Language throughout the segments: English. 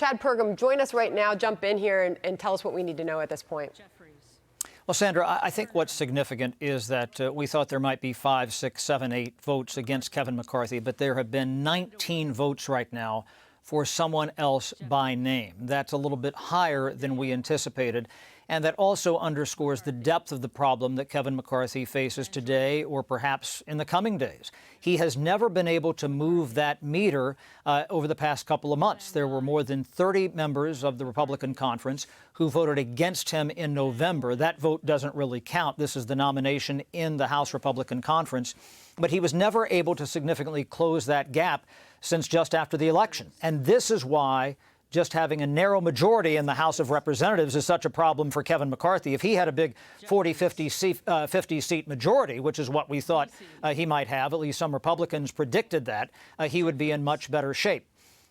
Chad Pergram, join us right now. Jump in here and tell us what we need to know at this point. Well, Sandra, I think what's significant is that we thought there might be 5, 6, 7, 8 votes against Kevin McCarthy, but there have been 19 votes right now for someone else by name. That's a little bit higher than we anticipated. And that also underscores the depth of the problem that Kevin McCarthy faces today or perhaps in the coming days. He has never been able to move that meter over the past couple of months. There were more than 30 members of the Republican conference who voted against him in November. That vote doesn't really count. This is the nomination in the House Republican Conference. But he was never able to significantly close that gap since just after the election. And this is why just having a narrow majority in the House of Representatives is such a problem for Kevin McCarthy. If he had a big 50-seat majority, which is what we thought he might have, at least some Republicans predicted that, he would be in much better shape.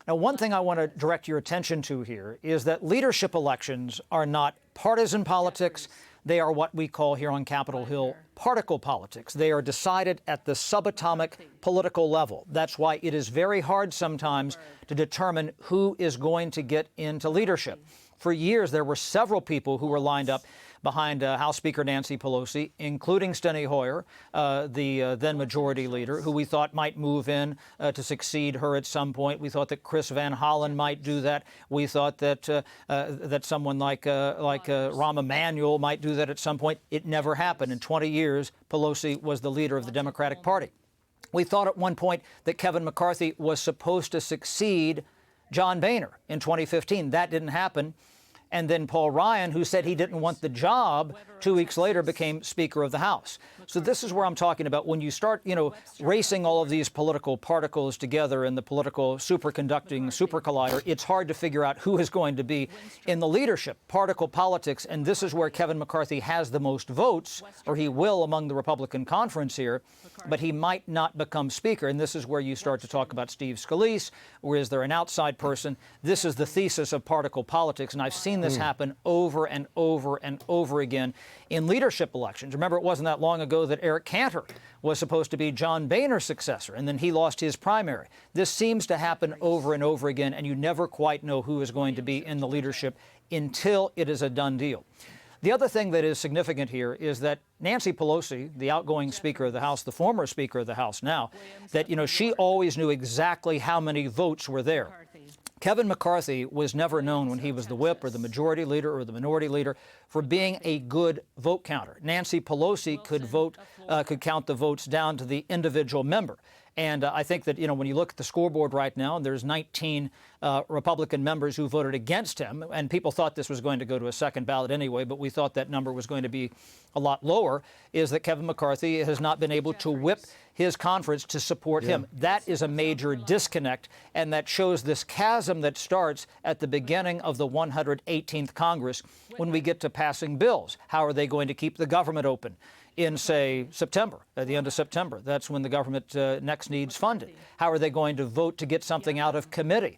Now, one thing I want to direct your attention to here is that leadership elections are not partisan politics. They are what we call here on Capitol Hill particle politics. They are decided at the subatomic political level. That's why it is very hard sometimes to determine who is going to get into leadership. For years, there were several people who were lined up behind House Speaker Nancy Pelosi, including Steny Hoyer, the then majority leader, who we thought might move in to succeed her at some point. We thought that Chris Van Hollen might do that. We thought that that someone like Rahm Emanuel might do that at some point. It never happened. In 20 years, Pelosi was the leader of the Democratic Party. We thought at one point that Kevin McCarthy was supposed to succeed John Boehner in 2015. That didn't happen. And then Paul Ryan, who said he didn't want the job, 2 weeks later became Speaker of the House. So this is where I'm talking about when you start, racing all of these political particles together in the political superconducting super collider, it's hard to figure out who is going to be in the leadership, particle politics. And this is where Kevin McCarthy has the most votes, or he will among the Republican conference here, but he might not become Speaker. And this is where you start to talk about Steve Scalise, or is there an outside person? This is the thesis of particle politics, and I've seen this happen over and over and over again in leadership elections. Remember, it wasn't that long ago that Eric Cantor was supposed to be John Boehner's successor, and then he lost his primary. This seems to happen over and over again, and you never quite know who is going to be in the leadership until it is a done deal. The other thing that is significant here is that Nancy Pelosi, the outgoing Speaker of the House, the former Speaker of the House now, that, she always knew exactly how many votes were there. Kevin McCarthy was never known when he was the whip or the majority leader or the minority leader for being a good vote counter. Nancy Pelosi could count the votes down to the individual member. And I think that, when you look at the scoreboard right now, there's 19 Republican members who voted against him. And people thought this was going to go to a second ballot anyway, but we thought that number was going to be a lot lower, is that Kevin McCarthy has not been able to whip his conference to support him. That is a major disconnect, and that shows this chasm that starts at the beginning of the 118th Congress when we get to passing bills. How are they going to keep the government open in, say, September, at the end of September? That's when the government next needs funding. How are they going to vote to get something out of committee?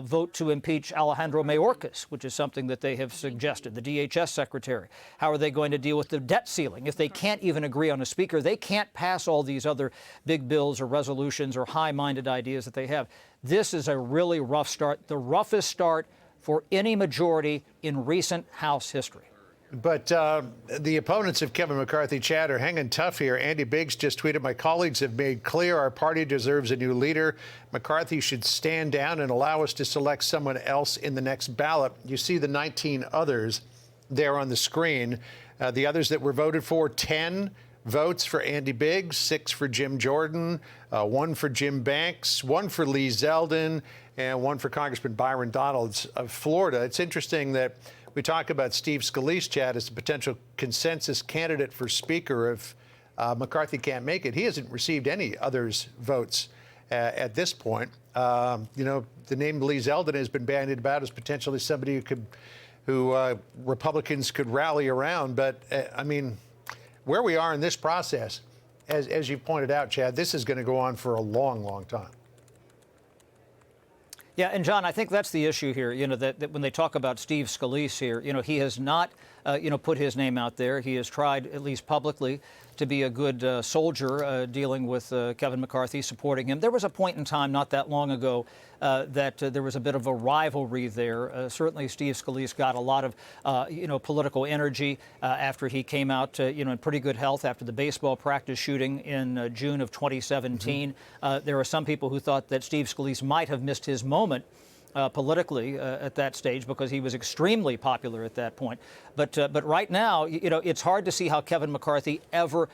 Vote to impeach Alejandro Mayorkas, which is something that they have suggested, the DHS secretary. How are they going to deal with the debt ceiling? If they can't even agree on a speaker, they can't pass all these other big bills or resolutions or high-minded ideas that they have. This is a really rough start, the roughest start for any majority in recent House history. But the opponents of Kevin McCarthy, Chad, are hanging tough here. Andy Biggs just tweeted, "My colleagues have made clear our party deserves a new leader. McCarthy should stand down and allow us to select someone else in the next ballot." You see the 19 others there on the screen. The others that were voted for, 10 votes for Andy Biggs, 6 for Jim Jordan, 1 for Jim Banks, 1 for Lee Zeldin, and 1 for Congressman Byron Donalds of Florida. It's interesting that we talk about Steve Scalise, Chad, as a potential consensus candidate for Speaker if McCarthy can't make it. He hasn't received any others' votes at this point. The name Lee Zeldin has been bandied about as potentially somebody who Republicans could rally around. But, where we are in this process, as you pointed out, Chad, this is going to go on for a long, long time. Yeah, and John, I think that's the issue here, that when they talk about Steve Scalise here, he has not put his name out there. He has tried, at least publicly, to be a good soldier dealing with Kevin McCarthy, supporting him. There was a point in time not that long ago that there was a bit of a rivalry there. Certainly, Steve Scalise got a lot of, political energy after he came out, in pretty good health after the baseball practice shooting in June of 2017. There were some people who thought that Steve Scalise might have missed his moment politically at that stage because he was extremely popular at that point. But right now, it's hard to see how Kevin McCarthy ever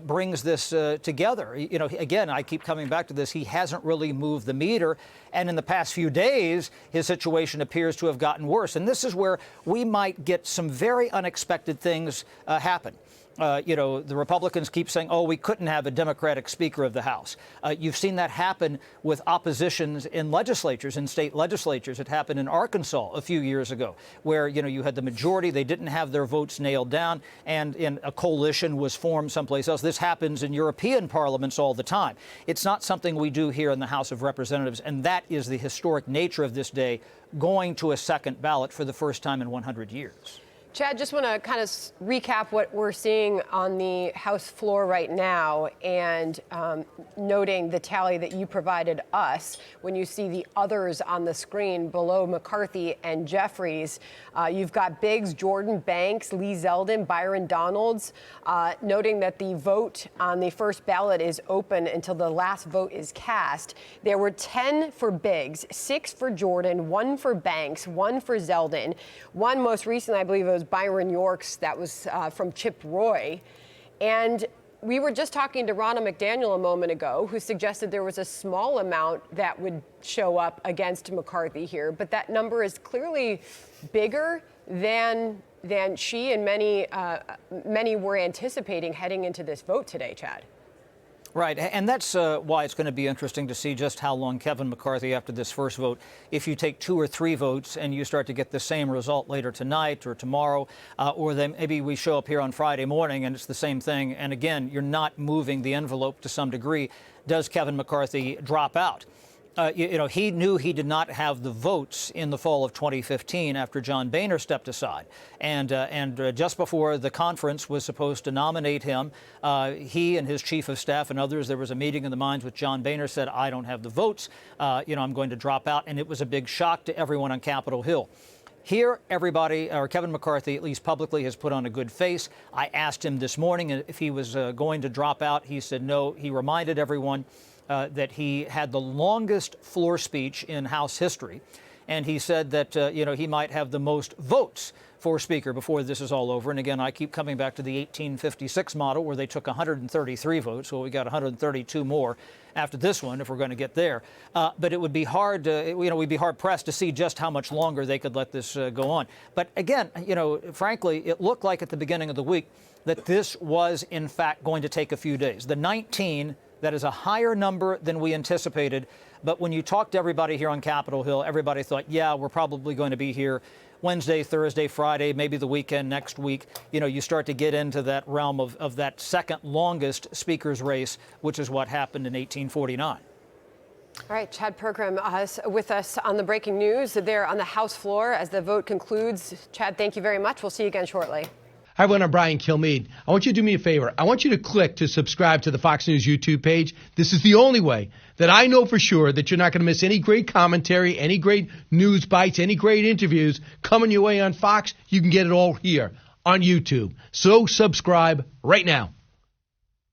brings this together. Again, I keep coming back to this. He hasn't really moved the meter. And in the past few days, his situation appears to have gotten worse. And this is where we might get some very unexpected things happen. The Republicans keep saying, oh, we couldn't have a Democratic Speaker of the House. You've seen that happen with oppositions in legislatures, in state legislatures. It happened in Arkansas a few years ago, where, you had the majority. They didn't have their votes nailed down, and a coalition was formed someplace else. This happens in European parliaments all the time. It's not something we do here in the House of Representatives, and that is the historic nature of this day, going to a second ballot for the first time in 100 years. Chad, just want to kind of recap what we're seeing on the House floor right now, and noting the tally that you provided us. When you see the others on the screen below McCarthy and Jeffries, you've got Biggs, Jordan, Banks, Lee Zeldin, Byron Donalds, noting that the vote on the first ballot is open until the last vote is cast. There were 10 for Biggs, 6 for Jordan, 1 for Banks, 1 for Zeldin, 1 most recently, I believe it was Byron Yorks, that was from Chip Roy. And we were just talking to Ronna McDaniel a moment ago, who suggested there was a small amount that would show up against McCarthy here, but that number is clearly bigger than she and many were anticipating heading into this vote today, Chad. Right, and that's why it's going to be interesting to see just how long Kevin McCarthy, after this first vote, if you take 2 or 3 votes and you start to get the same result later tonight or tomorrow, or then maybe we show up here on Friday morning and it's the same thing, and again, you're not moving the envelope to some degree, does Kevin McCarthy drop out? He knew he did not have the votes in the fall of 2015 after John Boehner stepped aside. And just before the conference was supposed to nominate him, he and his chief of staff and others, there was a meeting in the minds with John Boehner, said, I don't have the votes. I'm going to drop out. And it was a big shock to everyone on Capitol Hill. Here, everybody, or Kevin McCarthy, at least publicly, has put on a good face. I asked him this morning if he was going to drop out. He said no. He reminded everyone that he had the longest floor speech in House history. And he said that, he might have the most votes for Speaker before this is all over. And again, I keep coming back to the 1856 model where they took 133 votes. So we got 132 more after this one if we're going to get there. But it would be hard, we'd be hard pressed to see just how much longer they could let this go on. But again, frankly, it looked like at the beginning of the week that this was, in fact, going to take a few days. The 19, that is a higher number than we anticipated. But when you talk to everybody here on Capitol Hill, everybody thought, yeah, we're probably going to be here Wednesday, Thursday, Friday, maybe the weekend next week. You start to get into that realm of that second longest speaker's race, which is what happened in 1849. All right, Chad Pergram with us on the breaking news there on the House floor as the vote concludes. Chad, thank you very much. We'll see you again shortly. Hi, everyone. I'm Brian Kilmeade. I want you to do me a favor. I want you to click to subscribe to the Fox News YouTube page. This is the only way that I know for sure that you're not going to miss any great commentary, any great news bites, any great interviews coming your way on Fox. You can get it all here on YouTube. So subscribe right now.